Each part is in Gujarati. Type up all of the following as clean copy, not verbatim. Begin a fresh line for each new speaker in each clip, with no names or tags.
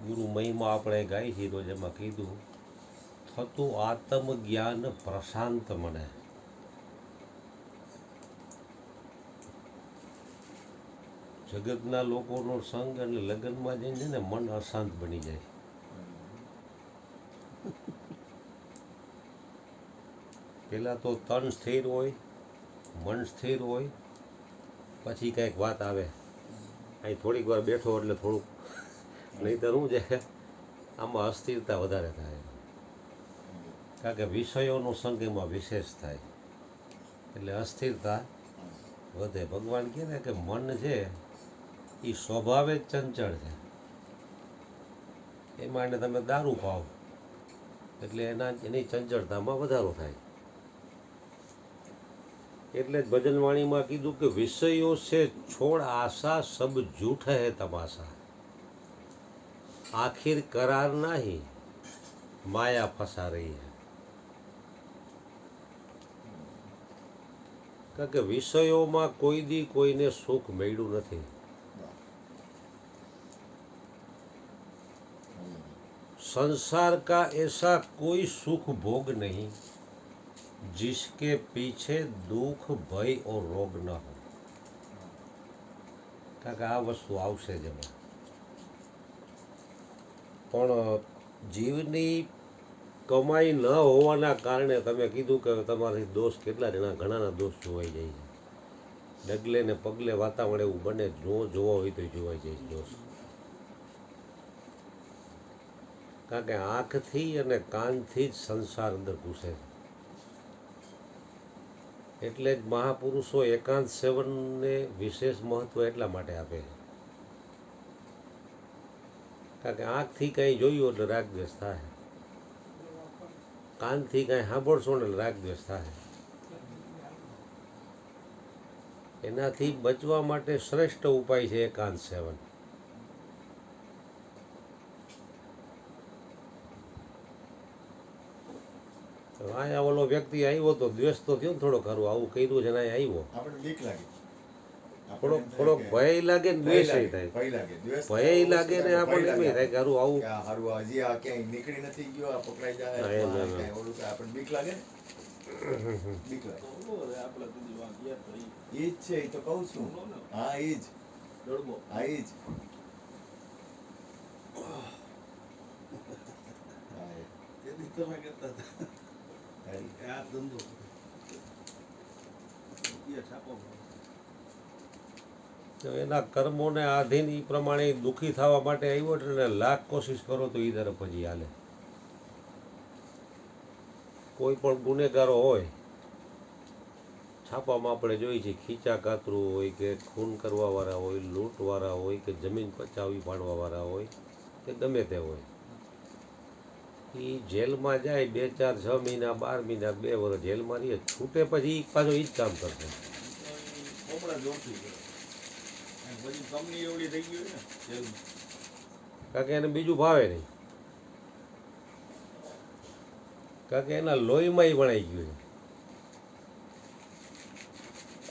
ગુરુ મહિમા આપણે ગાઈ છીએ રોજ, એમાં કીધું થતું આત્મજ્ઞાન પ્રશાંત મને. જગતના લોકોનો સંગ અને લગ્નમાં જઈને છે ને મન અશાંત બની જાય. પેલા તો તન સ્થિર હોય, મન સ્થિર હોય, પછી કંઈક વાત આવે, અહીં થોડીક વાર બેઠો એટલે થોડુંક, નહીંતર શું છે આમાં અસ્થિરતા વધારે થાય. કારણ કે વિષયોનો સંગ એમાં વિશેષ થાય એટલે અસ્થિરતા વધે. ભગવાન કહે ને કે મન છે એ સ્વભાવે જ ચંચળ છે. એમાં એને તમે દારૂ પાઓ એટલે એની ચંચળતામાં વધારો થાય. એટલે જ ભજનવાણીમાં કીધું કે વિષયો છે છોડ આશા, સબ झूठ है तमाशा, आखिर करार नहीं माया फंसा रही है. કારણ કે વિષયોમાં કોઈ દી કોઈને સુખ મળ્યું નથી. संसार का ऐसा कोई सुख भोग नहीं जिसके पीछे दुख भय और रोग न हो. કારણ કે આ વસ્તુ આવશે જ એમાં. પણ જીવની કમાઈ ન હોવાના કારણે તમે કીધું કે તમારી દોષ કેટલા જણા, ઘણાના દોષ જોવાઈ જાય છે. ડગલે ને પગલે વાતાવરણ એવું બને, જો જોવા હોય તો જોવાઈ જાય દોષ. કારણ કે આંખથી અને કાનથી જ સંસાર અંદર ઘૂસે. એટલે જ મહાપુરુષો એકાંત સેવનને વિશેષ મહત્વ એટલા માટે આપે છે. કારણ કે આંખથી કંઈ જોયું એટલે રાગદ્વેષ થાય, કાનથી કંઈ સાંભળશો ને એટલે રાગદ્વેષ થાય. એનાથી બચવા માટે શ્રેષ્ઠ ઉપાય છે એકાંત સેવન. અહીંયા ઓલો વ્યક્તિ આવ્યો તો દ્વેષ તો થયો ને થોડો ખરું, આવું કર્યું છે ને આવ્યો, થોડોક ભય લાગે ને દ્વેષ થાય. ભય લાગે ને આપણને એમ થાય કે હારું આવું
હજી આ ક્યાંય નીકળી નથી ગયો, આ પકડાઈ જાય, ઓલું આપણને બીક લાગે ને. બીક લાગે એ જ છે, એ તો કહું છું. હા એ જ, હા એ જ.
એના કર્મોને આધીન એ પ્રમાણે દુઃખી થવા માટે આવ્યો એટલે લાખ કોશિશ કરો તો એ તરફ જ હાલે. કોઈ પણ ગુનેગારો હોય, છાપામાં આપણે જોઈએ છીએ, ખીચા કાતરું હોય કે ખૂન કરવાવાળા હોય, લૂંટવાળા હોય કે જમીન પચાવી પાડવાવાળા હોય કે ગમે તે હોય, એ જેલમાં જાય 2, 4, 6 મહિના, 12 મહિના, 2 વર્ષ જેલમાં રહીએ, છૂટે પછી પાછો એ જ કામ કરશે. કારણ કે એને બીજું ભાવે નહીં, કારણ કે એના લોહીમાં વણાઈ ગયું છે.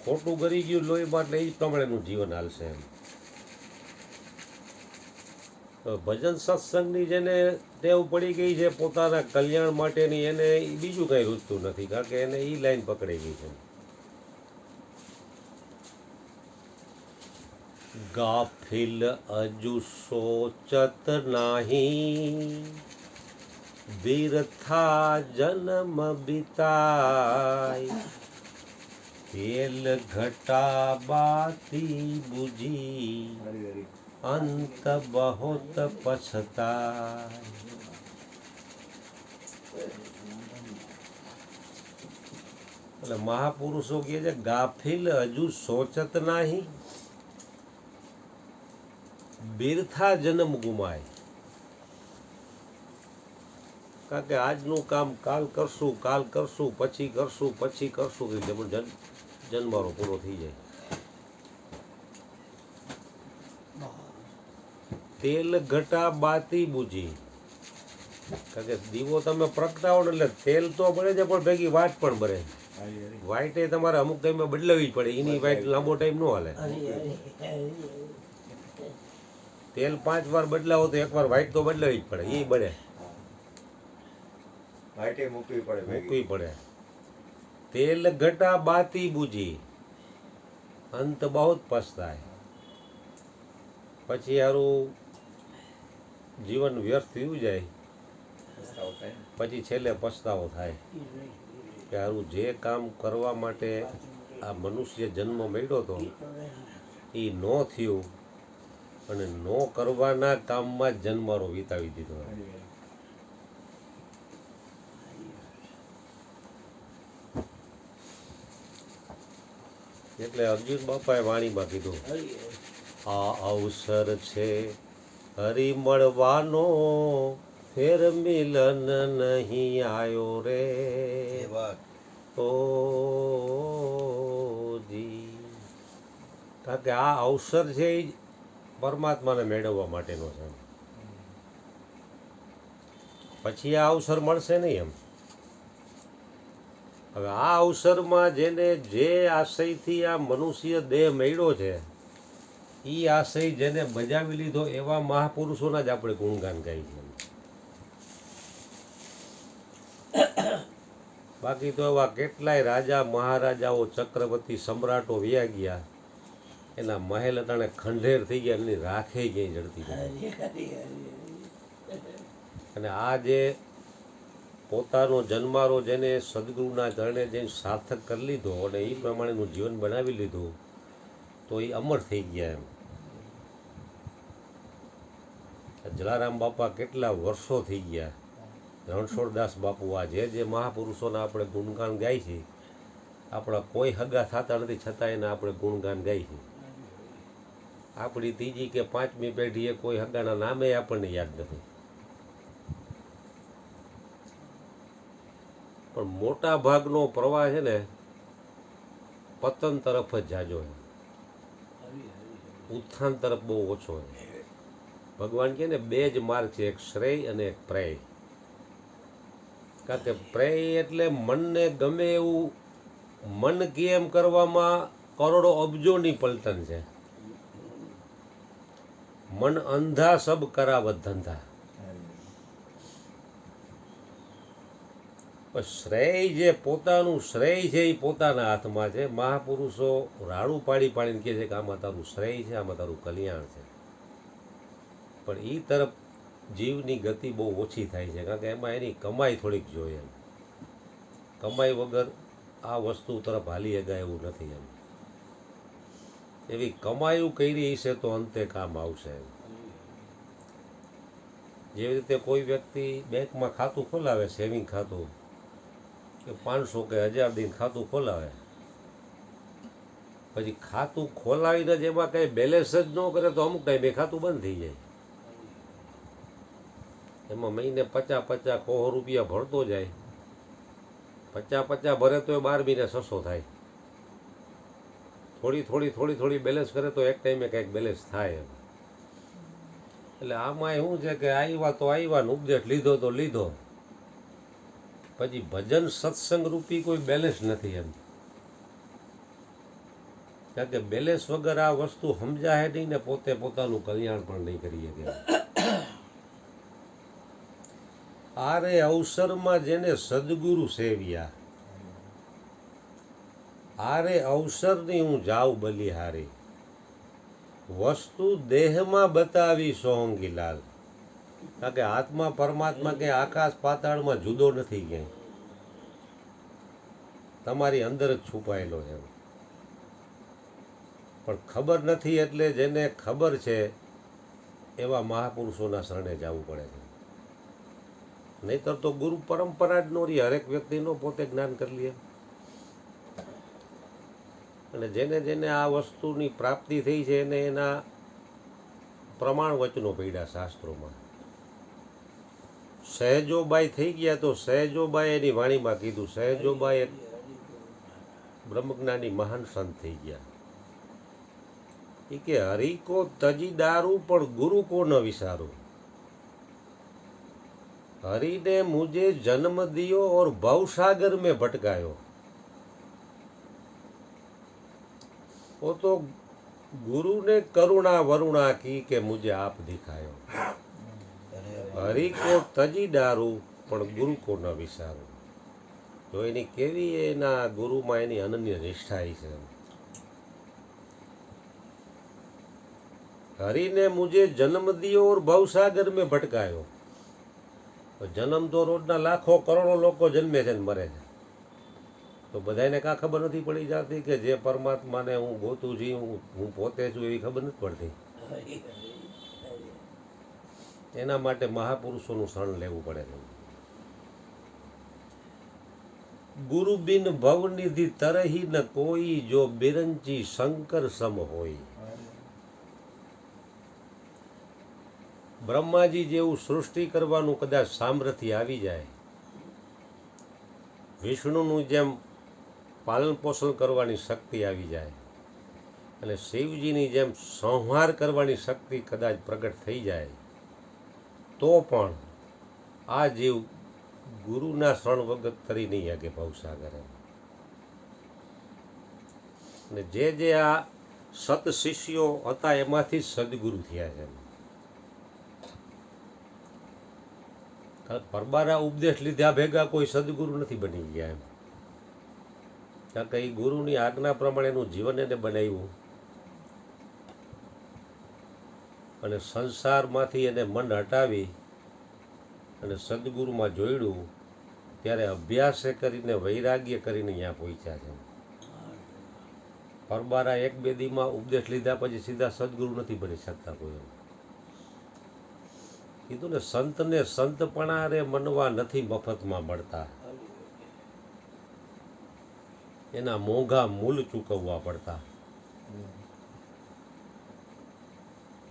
ખોટું કરી ગયું લોહીમાં એટલે એ જ પ્રમાણેનું જીવન હાલશે એમ. ભજન સત્સંગની જેને ટેવ પડી ગઈ છે પોતાના કલ્યાણ માટેની, એને બીજું કંઈ રૂચતું નથી. કારણ કે એને એ લાઈન પકડાઈ ગઈ છે. ગાફિલ અજુ સોચત નાહી, બિરથા જન્મ બિતાય, તેલ ઘટા બાતી બુજી, અંત બહોત પછતાય. એટલે મહાપુરુષો કહે છે ગાફિલ હજુ સોચત નાહી, બિરથા જન્મ ગુમાય. કારણ કે આજનું કામ કાલ કરશું, કાલ કરશું, પછી કરશું, પછી કરશું, જન્મારો પૂરો થઈ જાય. તેલ ઘટા બાતી બુજી. કારણ કે દીવો તમે પ્રગટાવો ને એટલે તેલ તો બળે છે પણ ભેગી વાત પણ બળે. વાઇટ એ તમારે અમુક ટાઈમમાં બદલાવી જ પડે, એની વાઇટ લાંબો ટાઈમ ન હાલે. તેલ 5 વાર બદલાવો તો એકવાર વાઇટ તો બદલાવી જ પડે, એ બને
વાઈટે મૂકવી પડે
મૂકવી પડે. તેલ ઘટા બાતી બુજી, અંત બહુ પછતાય. પછી હારું જીવન વ્યર્થ થયું જાય, પછી છેલ્લે પછતાવો થાય કે હારું જે કામ કરવા માટે આ મનુષ્ય જન્મ મળ્યો હતો એ ન થયું, અને ન કરવાના કામમાં જ જન્મારો વિતાવી દીધો. એટલે અર્જુન બાપાએ વાણીમાં કીધું, આ અવસર છે હરી મળવાનો, ફેર મિલન નહીં આયો રે. ઓ જી, કારણ કે આ અવસર છે એ પરમાત્માને મેળવવા માટેનો છે, પછી આ અવસર મળશે નહીં એમ. હવે આ અવસરમાં જેને જે આશયથી આ મનુષ્ય દેહ મળ્યો છે એ આશય જેને બજાવી લીધો એવા મહાપુરુષોના જ આપણે ગુણગાન ગાઈ છે. બાકી તો એવા કેટલાય રાજા મહારાજાઓ ચક્રવર્તી સમ્રાટો વ્યા ગયા, એના મહેલ અટાણે ખંડેર થઈ ગયા, એની રાખે ક્યાંય જડતી નથી. અને આ જે પોતાનો જન્મારો જેને સદગુરુના ચરણે જઈને સાર્થક કરી લીધો અને એ પ્રમાણેનું જીવન બનાવી લીધું, તો એ અમર થઈ ગયા એમ. જલારામ બાપા કેટલા વર્ષો થઈ ગયા, રણછોડદાસ બાપુ, આ જે મહાપુરુષોના આપણે ગુણગાન ગાય છે, આપણા કોઈ હગા થતા નથી છતાં એના આપણે ગુણગાન ગાય છે. આપણી ત્રીજી કે 5મી પેઢીએ કોઈ હગાના નામે આપણને યાદ નથી, પણ મોટા ભાગનો પ્રવાહ છે ને પતન તરફ જ જાજો છે, ઉત્થાન તરફ બહુ ઓછો છે. ભગવાન કહે ને 2 જ માર્ગ છે, એક શ્રેય અને એક પ્રેય. કારણ કે પ્રેય એટલે મનને ગમે એવું મન કે એમ કરવામાં કરોડો અબજોની પલટન છે. મન અંધા સબ કરાવત ધંધા. શ્રેય જે પોતાનું શ્રેય છે એ પોતાના હાથમાં છે. મહાપુરુષો રાડું પાડી પાડીને કહે છે કે આમાં તારું શ્રેય છે, આમાં તારું કલ્યાણ છે, પણ એ તરફ જીવની ગતિ બહુ ઓછી થાય છે, કારણ કે એમાં એની કમાઈ થોડીક જોઈએ. કમાઈ વગર આ વસ્તુ તરફ હાલી શકાય એવું નથી એમ. એવી કમાયું કરી હશે તો અંતે કામ આવશે. જેવી રીતે કોઈ વ્યક્તિ બેંકમાં ખાતું ખોલાવે, સેવિંગ ખાતું, કે 500 કે 1000 દિન ખાતું ખોલાવે, પછી ખાતું ખોલાવીને જ એમાં કંઈ બેલેન્સ જ ન કરે તો અમુક ટાઈમે ખાતું બંધ થઈ જાય. એમાં મહિને 50-50 રૂપિયા ભરતો જાય, 50 ભરે તો એ 12 મહિને 600 થાય. થોડી બેલેન્સ કરે તો એક ટાઈમે કંઈક બેલેન્સ થાય એમ. એટલે આમાં શું છે કે આવ્યા તો આવ્યા ને ઉપદેશ લીધો તો લીધો, પછી ભજન સત્સંગ રૂપી કોઈ બેલેન્સ નથી એમ. કારણ કે બેલેન્સ વગર આ વસ્તુ સમજાય નહીં ને પોતે પોતાનું કલ્યાણ પણ નહીં કરી શકે. આરે અવસરમાં જેને સદગુરુ સેવ્યા, આરે અવસરની હું જાઉં બલિહારી, વસ્તુ દેહમાં બતાવી સોહંગી લાલ. કારણ કે આત્મા પરમાત્મા ક્યાંય આકાશ પાતાળમાં જુદો નથી, ક્યાંય તમારી અંદર જ છુપાયેલો છે. પણ ખબર નથી, એટલે જેને ખબર છે એવા મહાપુરુષોના શરણે જવું પડે છે. નહીતર તો ગુરુ પરંપરા જ નો રહી, હરેક વ્યક્તિનો પોતે જ્ઞાન કરી લે. અને જેને જેને આ વસ્તુની પ્રાપ્તિ થઈ છે એને એના પ્રમાણ વચનો પડ્યા શાસ્ત્રોમાં. સહેજોબાઈ થઈ ગયા તો સહેજોબાઈ એની વાણીમાં કીધું, સહેજોબાઈ એક બ્રહ્મજ્ઞાની મહાન સંત થઈ ગયા. એ કે હરિ કો તજી દારૂ પણ ગુરુ કો ન વિસારું, हरि ने मुझे जन्म दियो और भवसागर में भटकायो, वो तो गुरु ने करुणा वरुणा की કે મુજે આપ દિખાયો હરિ કો તજી ડારું પણ ગુરુ કો ન વિસારું. તો એની કેવી એના ગુરુમાં એની અનન્ય નિષ્ઠા છે. हरि ने मुझे जन्म दियो और भवसागर में भटकायो. जन्म तो रोजना लाखों करोड़ों લોકો જન્મે છે ને મરે છે, તો બધાને કાં ખબર નથી પડી જતી કે જે પરમાત્માને હું ગોતું છું હું પોતે છું એવી ખબર નથી પડતી. એના માટે મહાપુરુષોનું શરણ લેવું પડે છે. ગુરુ બિન ભવનિધિ તરહી ન કોઈ, જો બિરંચી શંકર સમ હોય. બ્રહ્માજી જેવું સૃષ્ટિ કરવાનું કદાચ સામર્થ્ય આવી જાય, વિષ્ણુનું જેમ પાલન પોષણ કરવાની શક્તિ આવી જાય, અને શિવજીની જેમ સંહાર કરવાની શક્તિ કદાચ પ્રગટ થઈ જાય, તો પણ આ જીવ ગુરુના શરણ વગર તરી નહીં શકે ભવસાગરે. અને જે આ સત શિષ્યો હતા એમાંથી જ સદગુરુ થયા છે. પરબારા ઉપદેશ લીધા ભેગા કોઈ સદગુરુ નથી બની ગયા એમ. કારણ કે એ ગુરુની આજ્ઞા પ્રમાણેનું જીવન એને બનાવ્યું, અને સંસારમાંથી એને મન હટાવી અને સદગુરુમાં જોડ્યું, ત્યારે અભ્યાસે કરીને વૈરાગ્ય કરીને અહીંયા પહોંચ્યા છે. પરબારા એક બે દીમાં ઉપદેશ લીધા પછી સીધા સદગુરુ નથી બની શકતા કોઈ. કીધું ને, સંતને સંતપણા રે મનવા નથી મફતમાં મળતા, એના મોંઘા મૂલ ચૂકવવા પડતા.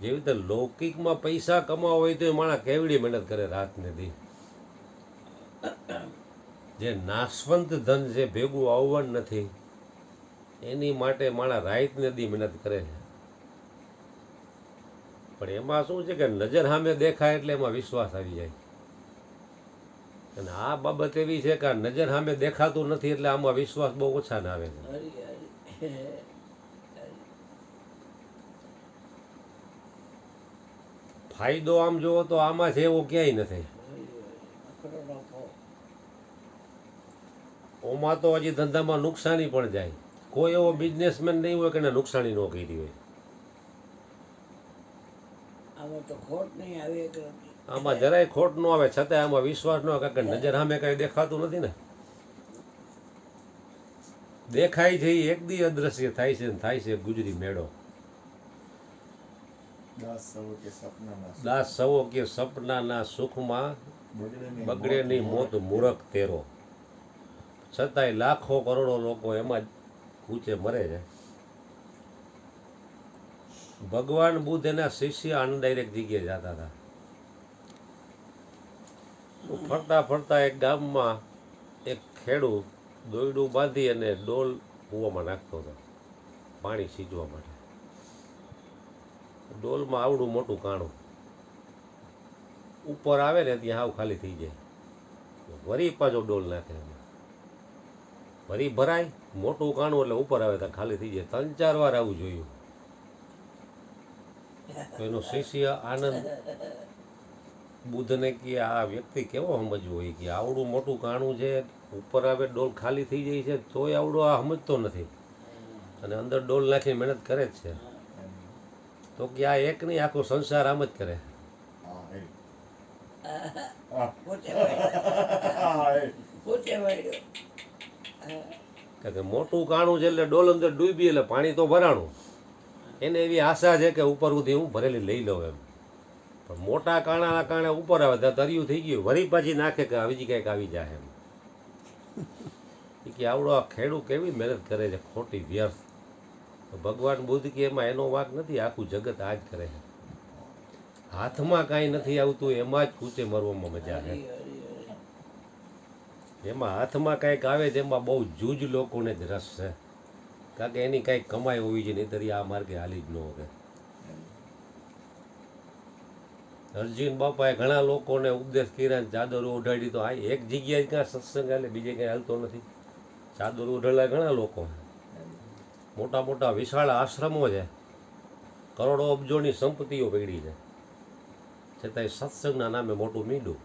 જેવી રીતે લૌકિકમાં પૈસા કમાવા હોય તો એ માણસ કેવડી મહેનત કરે રાત ને દી. જે નાશવંત ધન છે, ભેગું આવવાનું નથી, એની માટે માણસ રાત ને દી મહેનત કરે છે. પણ એમાં શું છે કે નજર સામે દેખાય એટલે એમાં વિશ્વાસ આવી જાય. અને આ બાબત એવી છે કે આ નજર સામે દેખાતું નથી એટલે આમાં વિશ્વાસ બહુ ઓછા ના આવે છે. ફાયદો આમ જોવો તો આમાં છે એવો ક્યાંય નથી. ઓમાં તો હજી ધંધામાં નુકસાની પણ જાય. કોઈ એવો બિઝનેસમેન નહીં હોય કે એને નુકસાની ન કરી હોય. આમાં જરાય ખોટ ન આવે, છતાંય આમાં વિશ્વાસ ન આવે, કારણ કે નજર સામે કઈ દેખાતું નથી ને. દેખાય છે એ એક દી અદ્રશ્ય થાય છે, થાય છે ગુજરી મેળો. દાસ સવો કે સપનાના સુખમાં બગડે નહીં મોત મૂરખ તેરો. છતાંય લાખો કરોડો લોકો એમાં જ કૂચે મરે છે. ભગવાન બુદ્ધ એના શિષ્ય અનડાયરેક્ટ જગ્યાએ જતા હતા. ફરતા ફરતા એક ગામમાં એક ખેડૂત દોયડું બાંધી અને ડોલ કૂવામાં નાખતો હતો પાણી સીંચવા માટે. ડોલમાં આવડું મોટું કાણું, ઉપર આવે ને ત્યાં હાવ ખાલી થઈ જાય. વરી પાછો ડોલ નાખે, વરી ભરાય, મોટું કાણું એટલે ઉપર આવે ત્યાં ખાલી થઈ જાય. 3-4 વાર આવું જોયું. તો એનો શિષ્ય આનંદ બુદ્ધને કે આ વ્યક્તિ કેવો સમજવો હોય કે આવડું મોટું કાણું છે, ઉપર આવે ડોલ ખાલી થઈ જાય છે, તોય આવડો આ સમજતો નથી, અને અંદર ડોલ નાખી મહેનત કરે જ છે. તો કે આ એક નહીં, આખો સંસાર આમ જ કરે. કે મોટું કાણું છે એટલે ડોલ અંદર ડૂબી એટલે પાણી તો ભરાણું. એને એવી આશા છે કે ઉપર સુધી હું ભરેલી લઈ લઉં એમ. પણ મોટા કાણાના કારણે ઉપર આવે ત્યાં તરિયું થઈ ગયું, વરી પાછી નાખે કે આવી કંઈક આવી જાય એમ. કે આવડો આ ખેડૂત કેવી મહેનત કરે છે ખોટી વ્યર્થ. ભગવાન બુદ્ધ કે એમાં એનો વાંક નથી, આખું જગત આ જ કરે છે. હાથમાં કાંઈ નથી આવતું એમાં જ કૂચે મરવામાં મજા છે. એમાં હાથમાં કાંઈક આવે છે એમાં બહુ જૂજ લોકોને જ રસ છે, કારણ કે એની કાંઈક કમાઈ હોવી છે, નહીંતર આ માર્ગે હાલી જ ન હોય. અર્જુન બાપાએ ઘણા લોકોને ઉપદેશ કર્યા, ચાદરો ઉઢાડી, તો આ એક જગ્યાએ ક્યાં સત્સંગ હાલે, બીજે ક્યાંય હાલતો નથી. ચાદરો ઉઢાડેલા ઘણા લોકો, મોટા મોટા વિશાળ આશ્રમો છે, કરોડો અબજોની સંપત્તિઓ પડી છે, છતાંય સત્સંગના નામે મોટું મીંડું.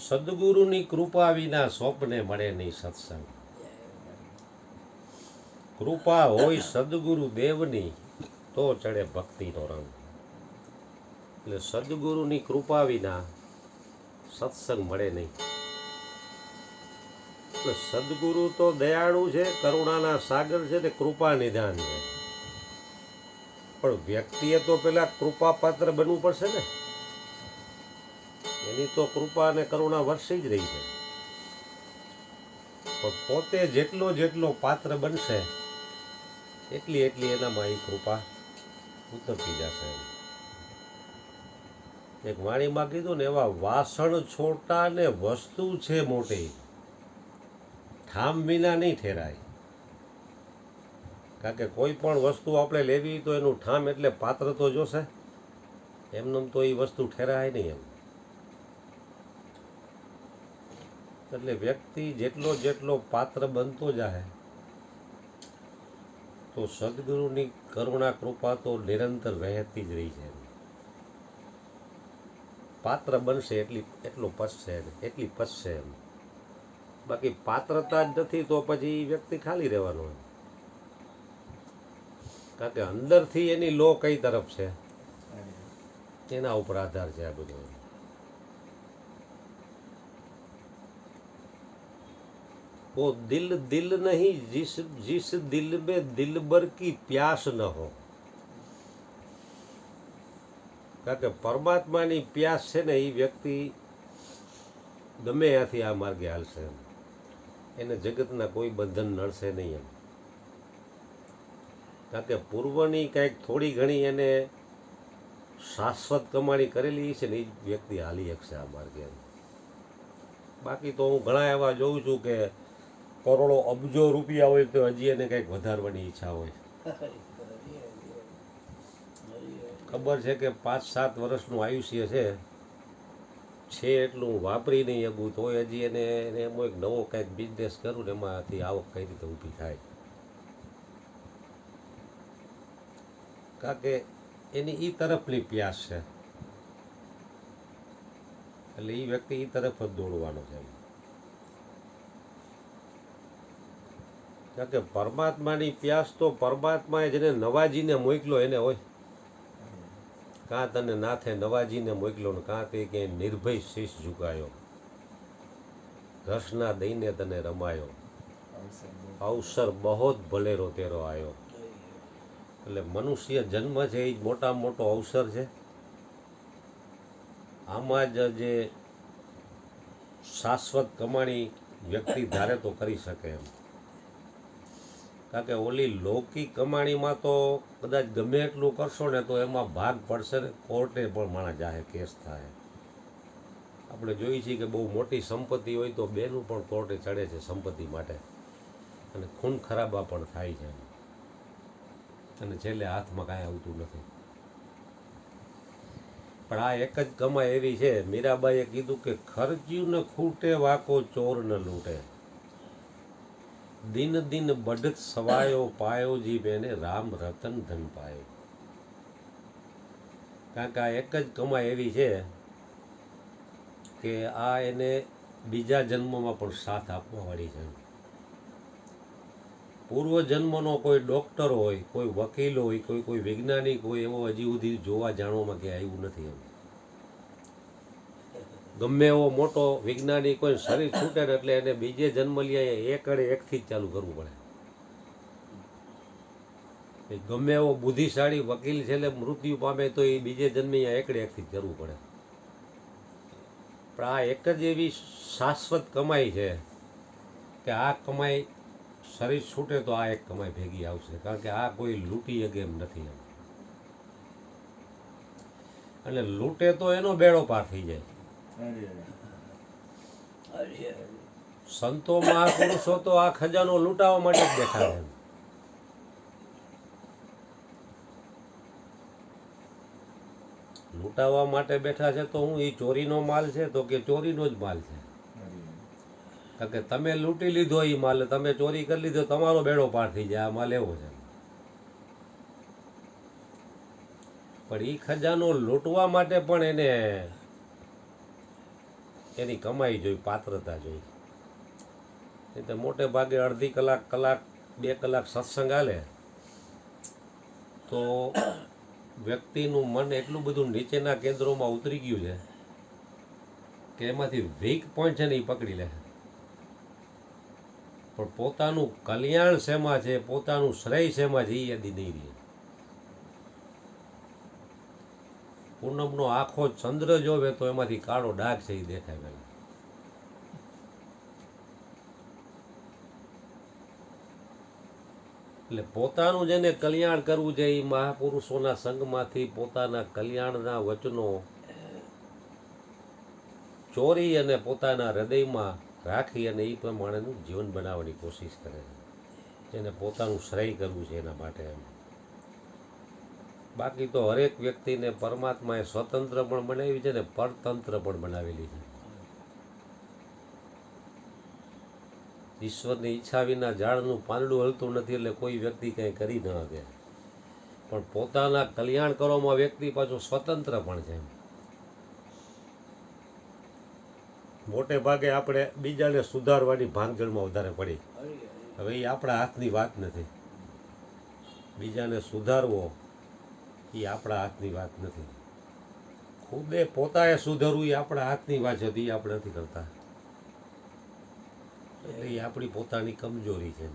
સદગુરુની કૃપા વિના સ્વપ્ને મળે નહીં સત્સંગ. કૃપા હોય સદગુરુ દેવની તો ચડે ભક્તિનો રંગ. એટલે સદગુરુની કૃપા વિના સત્સંગ મળે નહીં. એટલે સદગુરુ તો દયાળુ છે, કરુણાના સાગર છે, ને કૃપા નિધાન છે. પણ વ્યક્તિએ તો પેલા કૃપા પાત્ર બનવું પડશે ને. એની તો કૃપા અને કરુણા વરસી જ રહી છે, પણ પોતે જેટલો જેટલો પાત્ર બનશે એટલી એટલી એનામાં એ કૃપા ઉતરતી જશે. એક વાણીમાં કીધું ને, એવા વાસણ છોટા ને વસ્તુ છે મોટી, ઠામ વિના નહીં ઠેરાય. કારણ કે કોઈ પણ વસ્તુ આપણે લેવી તો એનું ઠામ એટલે પાત્ર તો જોશે, એમનેમ તો એ વસ્તુ ઠેરાય નહીં એમ. એટલે વ્યક્તિ જેટલો જેટલો પાત્ર બનતો જાય તો સદગુરુની કરુણા કૃપા તો નિરંતર વહેતી જ રહી છે. પાત્ર બનશે એટલો પસશે, એટલી પસશે એમ. બાકી પાત્રતા જ નથી તો પછી વ્યક્તિ ખાલી રહેવાનો. કારણ કે અંદરથી એની લો કઈ તરફ છે એના ઉપર આધાર છે આ બધો. वो दिल दिल नहीं जिस दिल में दिलबर की प्यास न हो. કારણ કે પરમાત્માની પ્યાસ છે ને, એ વ્યક્તિ ગમે ત્યાંથી આ માર્ગે હાલશે, એને જગતના કોઈ બંધન નડશે નહીં એમ. કારણ કે પૂર્વની કંઈક થોડી ઘણી એને શાશ્વત કમાણી કરેલી છે ને, એ વ્યક્તિ હાલી શકશે આ માર્ગે. બાકી તો હું ઘણા એવા જોઉં છું કે કરોડો અબજો રૂપિયા હોય તો હજી એને કંઈક વધારવાની ઈચ્છા હોય. ખબર છે કે 5-7 વર્ષનું આયુષ્ય છે એટલું વાપરી નહીં શકું, તોય હજી એને એમ એક નવો કંઈક બિઝનેસ કરું ને એમાંથી આવક કઈ રીતે ઊભી થાય. કારણ કે એની એ તરફની પ્યાસ છે, એટલે એ વ્યક્તિ એ તરફ જ દોડવાનો છે. કારણ કે પરમાત્માની પ્યાસ તો પરમાત્માએ જેને નવાજીને મોકલો એને હોય. કાં તને નાથે નવાજીને મોકલો ને કાં તે ક્યાંય નિર્ભય શીશ ઝુકાયો, રસના દઈને તને રમાયો, અવસર બહોત ભલેરો તેરો આયો. એટલે મનુષ્ય જન્મ છે એ જ મોટામાં મોટો અવસર છે. આમાં જ જે શાશ્વત કમાણી વ્યક્તિ ધારે તો કરી શકે એમ. કારણ કે ઓલી લૌકિક કમાણીમાં તો કદાચ ગમે એટલું કરશો ને તો એમાં ભાગ પડશે ને, કોર્ટે પણ માણસ જાહે, કેસ થાય. આપણે જોઈએ છીએ કે બહુ મોટી સંપત્તિ હોય તો બેનું પણ કોર્ટે ચડે છે સંપત્તિ માટે, અને ખૂન ખરાબા પણ થાય છે, અને છેલ્લે હાથમાં કાંઈ આવતું નથી. પણ આ એક જ કમાઈ એવી છે, મીરાબાઈએ કીધું કે ખર્ચ્યું ન ખૂટે વાકો ચોર ન લૂંટે, દિન દિન બઢત સવાયો પાયો જી બેને રામ રતન ધન પાયો. કારણ કે આ એક જ કમાઈ એવી છે કે આ એને બીજા જન્મમાં પણ સાથ આપવા વાળી છે. પૂર્વ જન્મનો કોઈ ડૉક્ટર હોય, કોઈ વકીલ હોય, કોઈ વૈજ્ઞાનિક હોય, એવો હજી સુધી જોવા જાણવામાં ક્યાંય આવ્યું નથી એમ. ગમે એવો મોટો વૈજ્ઞાનિક હોય, શરીર છૂટે ને એટલે એને બીજે જન્મ લે એકડે એકથી જ ચાલુ કરવું પડે. ગમે એવો બુદ્ધિશાળી વકીલ છે એટલે મૃત્યુ પામે તો એ બીજે જન્મે એકડે એકથી જ કરવું પડે. પણ આ એક જ એવી શાશ્વત કમાઈ છે કે આ કમાઈ શરીર છૂટે તો આ એક કમાઈ ભેગી આવશે. કારણ કે આ કોઈ લૂંટી શકે એમ નથી એમ. અને લૂંટે તો એનો બેડો પાર થઈ જાય. સંતો મહાપુરુષો તો આ ખજાનો લૂંટાવા માટે જ બેઠા છે. લૂંટાવા માટે બેઠા છે તો હું એ ચોરીનો માલ છે તો કે ચોરીનો જ માલ છે. કે તમે લૂંટી લીધો એ માલ, તમે ચોરી કરી લીધો, તમારો બેડો પાર થઈ જાય, આ માલ એવો છે. પણ એ ખજાનો લૂંટવા માટે પણ એને એની કમાઈ જોઈ, પાત્રતા જોઈ. નહીં તો મોટે ભાગે અડધી કલાક, 2 કલાક સત્સંગ હાલે તો વ્યક્તિનું મન એટલું બધું નીચેના કેન્દ્રોમાં ઉતરી ગયું છે કે એમાંથી વીક પોઈન્ટ છે ને એ પકડી લે. પણ પોતાનું કલ્યાણ શેમાં છે, પોતાનું શ્રેય શેમાં છે, એ યાદી નહીં રહે. પૂનમનો આખો ચંદ્ર જોવે તો એમાંથી કાળો ડાઘ છે એ દેખાય પહેલા. એટલે પોતાનું જેને કલ્યાણ કરવું છે એ મહાપુરુષોના સંગમાંથી પોતાના કલ્યાણના વચનો ચોરી અને પોતાના હૃદયમાં રાખી અને એ પ્રમાણેનું જીવન બનાવવાની કોશિશ કરે છે. જેને પોતાનું શ્રેય કરવું છે એના માટે. બાકી તો હરેક વ્યક્તિને પરમાત્માએ સ્વતંત્ર પણ બનાવી છે ને પરતંત્ર પણ બનાવેલી છે. ઈશ્વરની ઈચ્છા વિના ઝાડનું પાંદડું હલતું નથી, એટલે કોઈ વ્યક્તિ કંઈ કરી ન શકે. પણ પોતાના કલ્યાણ કરવામાં વ્યક્તિ પાછો સ્વતંત્ર પણ છે. મોટે ભાગે આપણે બીજાને સુધારવાની ભાંગજળમાં વધારે પડી. હવે એ આપણા હાથની વાત નથી. બીજાને સુધારવો એ આપણા હાથની વાત નથી. ખુદે પોતાએ સુધરવું એ આપણા હાથની વાત હતી, એ આપણે નથી કરતા. એટલે એ આપણી પોતાની કમજોરી છે.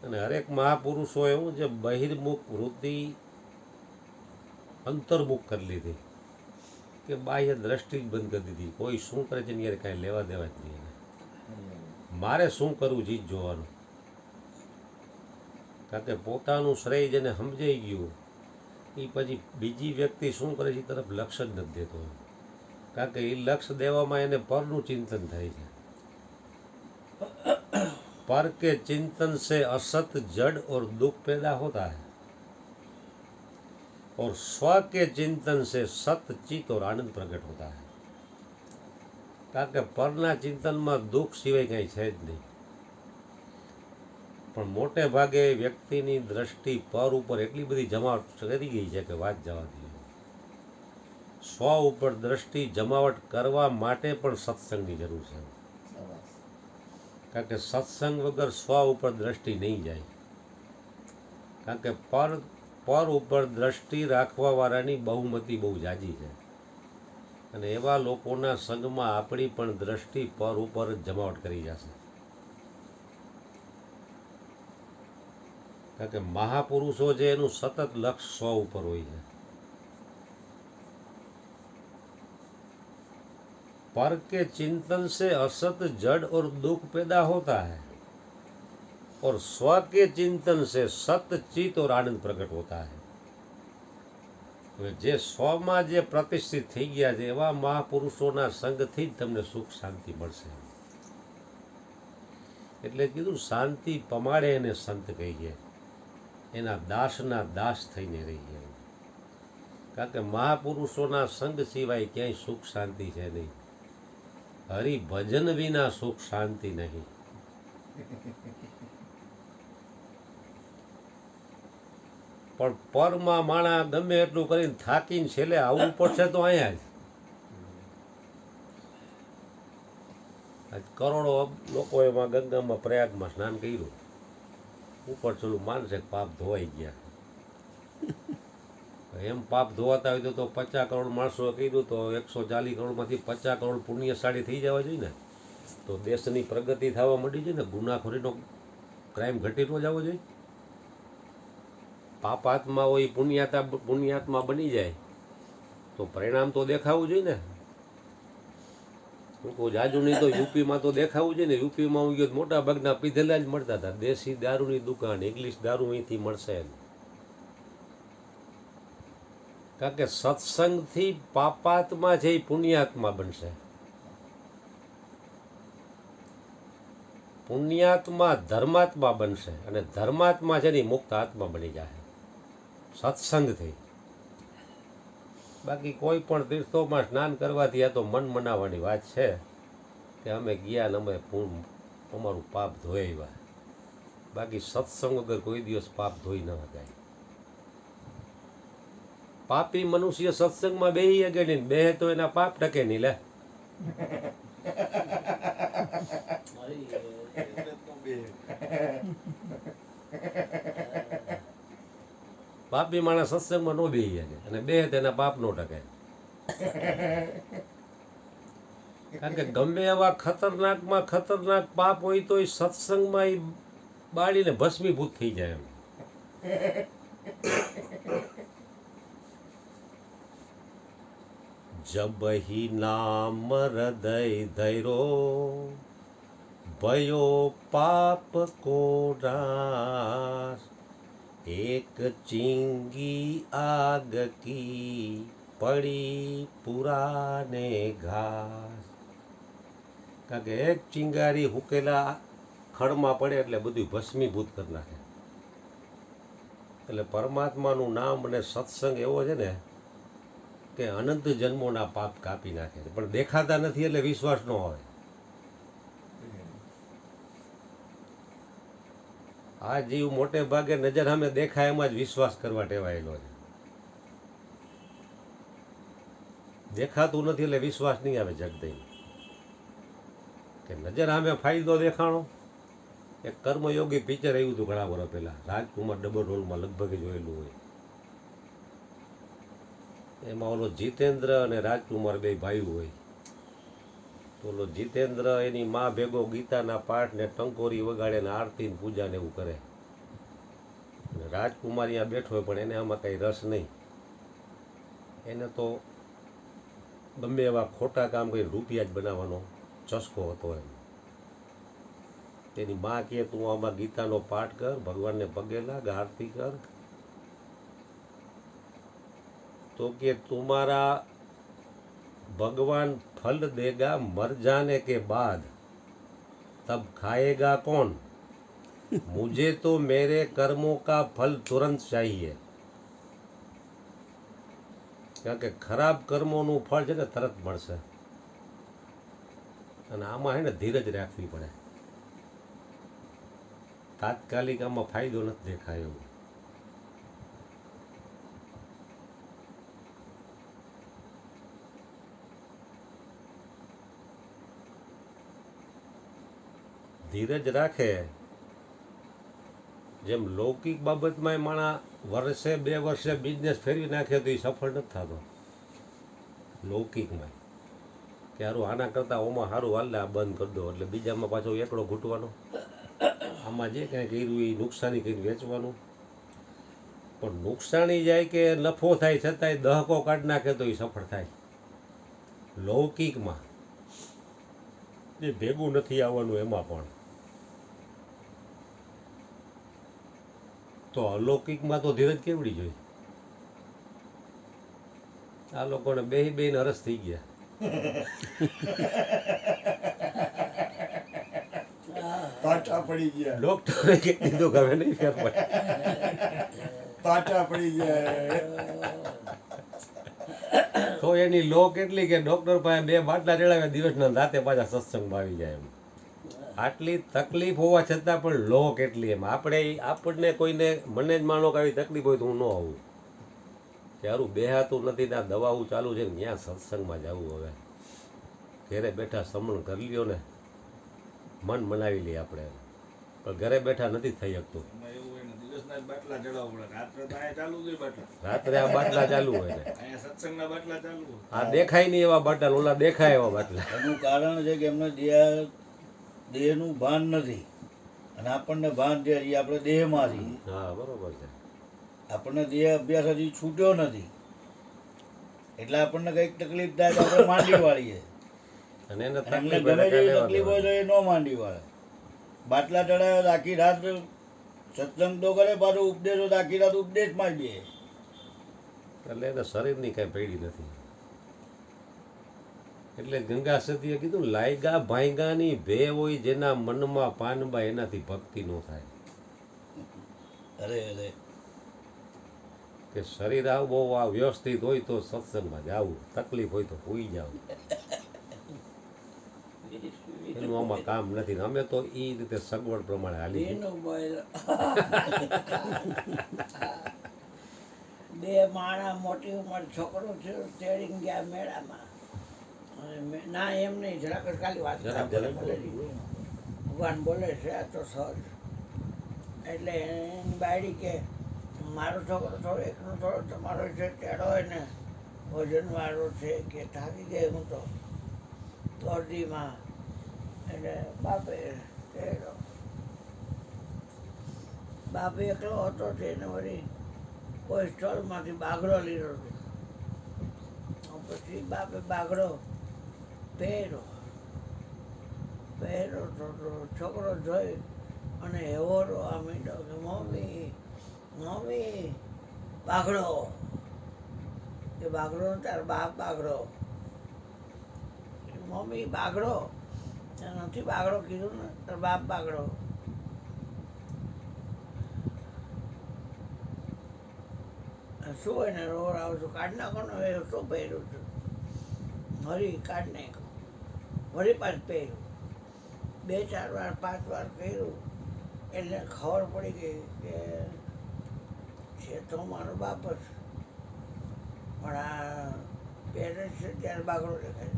અને હરેક મહાપુરુષો એવું છે બહિર્મુખ વૃત્તિ અંતર્મુખ કરી લીધી કે બાહ્ય દ્રષ્ટિ જ બંધ કરી દીધી. કોઈ શું કરે છે ને કાંઈ લેવા દેવા જ નહીં. મારે શું કરવું છે જ જોવાનું. કારણ કે પોતાનું શ્રેય જેને સમજાઈ ગયું એ પછી બીજી વ્યક્તિ શું કરે છે એ તરફ લક્ષ્ય જ નથી દેતો. કારણ કે એ લક્ષ્ય દેવામાં એને પરનું ચિંતન થાય છે. पर के चिंतन से असत जड़ और दुख पैदा होता है और स्व के चिंतन से सत चित और आनंद प्रकट होता है. કારણ કે પરના ચિંતનમાં દુઃખ સિવાય કંઈ છે જ નહીં. પણ મોટે ભાગે વ્યક્તિની દ્રષ્ટિ પર ઉપર એટલી બધી જમાવટ કરી ગઈ છે કે વાત જવા દે. સ્વ ઉપર દ્રષ્ટિ જમાવટ કરવા માટે પણ સત્સંગની જરૂર છે. કારણ કે સત્સંગ વગર સ્વ ઉપર દ્રષ્ટિ નહીં જાય. કારણ કે પર ઉપર દ્રષ્ટિ રાખવાવાળાની બહુમતી બહુ જાજી છે. અને એવા લોકોના સંગમાં આપણી પણ દ્રષ્ટિ પર ઉપર જ જમાવટ કરી જશે. કારણ કે મહાપુરુષો છે એનું સતત લક્ષ્ય સ્વ ઉપર હોય છે. पर के चिंतन से असत जड़ और दुख पैदा होता है और स्व के चिंतन से सत चित और आनंद प्रकट होता है. જે સ્વમાં જે પ્રતિષ્ઠિત થઈ ગયા છે એવા મહાપુરુષોના સંગથી જ તમને સુખ શાંતિ મળશે. એટલે કીધું શાંતિ પમાડે એને સંત કહીએ, એના દાસના દાસ થઈને રહીએ. કારણ કે મહાપુરુષોના સંગ સિવાય ક્યાંય સુખ શાંતિ છે નહીં. હરિભજન વિના સુખ શાંતિ નહીં. પણ પરમાં માણા ગમે એટલું કરીને થાકીને છેલ્લે આવવું પડશે તો અહીંયા જ. કરોડો લોકો એમાં ગંગામાં પ્રયાગમાં સ્નાન કર્યું, ઉપર ચલું માનસિક પાપ ધોવાઈ ગયા. એમ પાપ ધોવાતા હોય તો 50 કરોડ માણસો કીધું તો 140 કરોડમાંથી 50 કરોડ પુણ્યશાળી થઈ જવા જોઈએ ને. તો દેશની પ્રગતિ થવા માંડી છે ને, ગુનાખોરીનો ક્રાઇમ ઘટી ન જવો જોઈએ. પાપાત્મા હોય પુણ્યાત્મા બની જાય તો પરિણામ તો દેખાવું જોઈએ ને. હું કહું જાજુ નહીં તો યુપીમાં તો દેખાવું જોઈએ ને. યુપીમાં હું ગયો મોટા ભાગના પીધેલા જ મળતા હતા. દેશી દારૂની દુકાન, ઇંગ્લિશ દારૂ અહીંથી મળશે. કારણ કે સત્સંગથી પાપાત્મા છે એ પુણ્યાત્મા બનશે. પુણ્યાત્મા ધર્માત્મા બનશે અને ધર્માત્મા છે ને મુક્ત આત્મા બની જાય સત્સંગથી. બાકી કોઈ પણ તીર્થોમાં સ્નાન કરવાથી આ તો મન મનાવવાની વાત છે. કે અમે ગયા ને અમે અમારું પાપ ધોઈ આવ્યા. બાકી સત્સંગ વગર કોઈ દિવસ પાપ ધોઈ ન શકાય. પાપી મનુષ્ય સત્સંગમાં બેહી શકે નહીં, બે તો એના પાપ ટકે નહીં લે. પાપી માણસ સત્સંગમાં ન બેહી શકે અને બે તેના પાપ નો ટકે. કારણ કે ગમે એવા ખતરનાકમાં ખતરનાક પાપ હોય તો એ સત્સંગમાં એ બાળીને ભસ્મીભૂત થઈ જાય એમ. જબ હી નામ હૃદય ધૈરો भयो पाप को नाश एक चिंगी आग की पड़ी पुराने घास. કારણ કે એક ચિંગારી હુકેલા ખડમાં પડે એટલે બધું ભસ્મીભૂત કરી નાખે. એટલે પરમાત્માનું નામ અને સત્સંગ એવો છે ને કે અનંત જન્મોના પાપ કાપી નાખે છે. પણ દેખાતા નથી એટલે વિશ્વાસ ન આવે. આ જીવ મોટે ભાગે નજર સામે દેખાય એમાં જ વિશ્વાસ કરવા ટેવાયેલો છે. દેખાતું નથી એટલે વિશ્વાસ નહીં આવે. જગદઈ કે નજર સામે ફાયદો દેખાણો. એક કર્મયોગી પિક્ચર આવ્યું હતું ઘણા વર્ષ પહેલા, રાજકુમાર ડબલ રોલમાં લગભગ જોયેલું હોય. એમાં ઓલો જીતેન્દ્ર અને રાજકુમાર બે ભાઈ હોય. તો ઓલો જીતેન્દ્ર એની મા ભેગો ગીતાના પાઠ ને ટંકોરી વગાડે ને આરતી ને પૂજા ને એવું કરે. રાજકુમાર અહીંયા બેઠો હોય પણ એને આમાં કઈ રસ નહીં. એને તો ગમે એવા ખોટા કામ કરી રૂપિયા જ બનાવવાનો ચસ્કો હતો એમ. તેની મા કહે તું આમાં ગીતાનો પાઠ કર, ભગવાનને પગે લાગ, આરતી કર. તો કે તુમારા भगवान फल देगा मर जाने के बाद, तब खाएगा कौन? मुझे तो मेरे कर्मों का फल तुरंत चाहिए. કારણ કે ખરાબ કર્મોનું ફળ છે ને તરત મળશે. અને આમાં હે ને ધીરજ રાખવી પડે. તાત્કાલિક આમાં ફાયદો નથી દેખાય એવું. ધીરજ રાખે. જેમ લૌકિક બાબતમાં માણસ વર્ષે 2 વર્ષે બિઝનેસ ફેરવી નાખે તો એ સફળ નથી થતો. લૌકિકમાં કે સારું આના કરતાં ઓમાં સારું હાલે આ બંધ કરી દો એટલે બીજામાં પાછો એકડો ઘૂંટવાનો. આમાં જે કાંઈ કર્યું એ નુકસાની કરીને વેચવાનું. પણ નુકસાની જાય કે નફો થાય છતાંય દહકો કાઢી નાખે તો એ સફળ થાય. લૌકિકમાં જે ભેગું નથી આવવાનું એમાં પણ. તો અલૌકિકમાં તો ધીરજ કેવડી જોઈએ. આ લોકોને બેહીને હરસ થઈ ગયા.
પાટા પડી ગયા.
ડોક્ટરે કીધું કે હવે નહીં ફેર પડે.
પાટા પડી ગયા.
તો એની લો કેટલી કે ડોક્ટર પાસે 2 બાટલા ચડાવ્યા દિવસના, રાતે પાછા સત્સંગમાં આવી જાય એમ. આટલી તકલીફ હોવા છતાં પણ લો કેટલી એમ. આપણને કોઈને મને જ માનો કે આવી તકલીફ હોય તો હું ન આવું. કે સારું બેહાતું નથી ને દવાઓ ચાલુ છે ને ત્યાં સત્સંગમાં જવું. હવે ઘરે બેઠા સમણ કરી લ્યો ને, મન મનાવી લઈએ આપણે. પણ ઘરે બેઠા નથી થઈ શકતું. રાત્રે આ બાટલા ચાલુ હોય ને આ દેખાય નહીં એવા બાટલા, ઓલા દેખાય એવા બાટલા.
એનું કારણ છે કે એમને દેહનું ભાન નથી અને આપણને ભાન છે એ આપણે દેહમાં છીએ.
હા બરોબર છે.
આપણને દેહ અભ્યાસ હજી છૂટ્યો નથી એટલે આપણને કંઈક તકલીફ થાય તો આપણે માંડી વાળીએ.
અને એને
એમને ગમે તેવી તકલીફ હોય તો એ ન માંડી વાળે. બાટલા ચડાવે તો આખી રાત સત્સંગ તો કરે, પાછો ઉપદેશો તો આખી રાત ઉપદેશમાં જ બે.
એટલે એને શરીરની કાંઈ પડી નથી. એટલે ગંગા સતીએ કીધું લાયગા ભાઈગાની ભે હોય જેના મનમાં પાનબા એનાથી ભક્તિ ન થાય.
અરે અરે
કે શરીર આવું બહુ આ વ્યવસ્થિત હોય તો સત્સંગમાં જાવું, તકલીફ હોય તો હોઈ જાવ. એનું આમાં કામ નથી ને અમે તો એ રીતે સગવડ પ્રમાણે હાલી છીએ.
એનું બોલ બે માણા મોટી ઉંમર છોકરો છે તેડીને ગયા મેળામાં અને ના એમ નહીં જરાક જ ખાલી વાત
જરાક
કરે
જરાક.
બોલેલી. ભગવાન બોલે છે આ તો સહજ એટલે એની બાયડી કે મારો છોકરો થોડો એકનો થોડો તમારો છે તેડો હોય ને વજનવાળો છે કે થાકી ગઈ હું તો દોડતીમાં એટલે બાપે તેડો બાપ એકલો હતો તેને વળી કોઈ સ્ટોલમાંથી બાગડો લીધો હતો પછી બાપે બાગડો પહેર્યો તો છોકરો જોઈ અને એવો રોવા માંડ્યો કે મમ્મી મમ્મી બાગડો કે બાગડો તાર બાપ બાગડો મમ્મી બાગડો નથી બાગડો કીધું ને તાર બાપ બાગડો શું હોય ને રોડ આવું છું કાઢ નાખો ને હવે શું પહેર્યું છું હરી કાઢ નાખો વળી પાછું પહેર્યું 2-4 વાર 5 વાર પહેર્યું એટલે ખબર પડી ગઈ કે છે તો મારો બાપ જ પણ આ પહેરે છે ત્યારે બાગડો દેખાય છે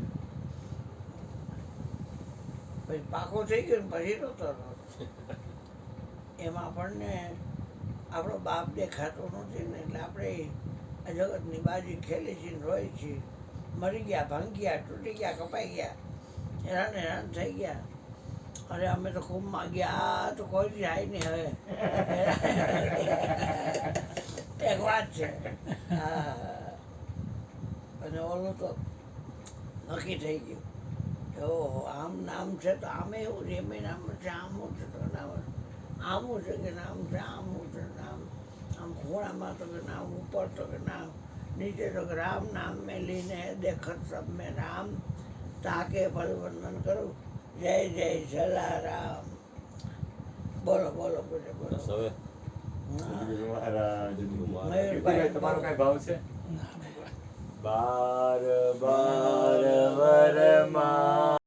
પછી પાકો થઈ ગયો ને પછી રોતો એમાં આપણને આપણો બાપ દેખાતો નથી ને એટલે આપણે આ જગતની બાજી ખેલી છીએ ને રોઈ છીએ મરી ગયા ભાંગી ગયા તૂટી ગયા કપાઈ ગયા હેરાન થઈ ગયા અરે અમે તો ખૂબ માગ્યા આ તો કોઈ જાય નહીં હવે એક વાત છે હા અને ઓલું તો નક્કી થઈ ગયું ઓહો આમ નામ છે તો આમે એવું છે એમ નામ છે આમું છે તો નામ આમું છે કે નામ છે આમું છે નામ આમ ખૂણામાં તો કે નામ ઉપર તો કે નામ નીચે તો કે રામ નામ મેં લીને દેખત સબ મેં રામ તાકે પરિવર્તન કરું જય જય જલારામ બોલો બોલો બોલો બોલો
બસ હવે
કીર્તિભાઈ, તમારો કઈ ભાવ છે?
ના,
બાર બાર વરમાં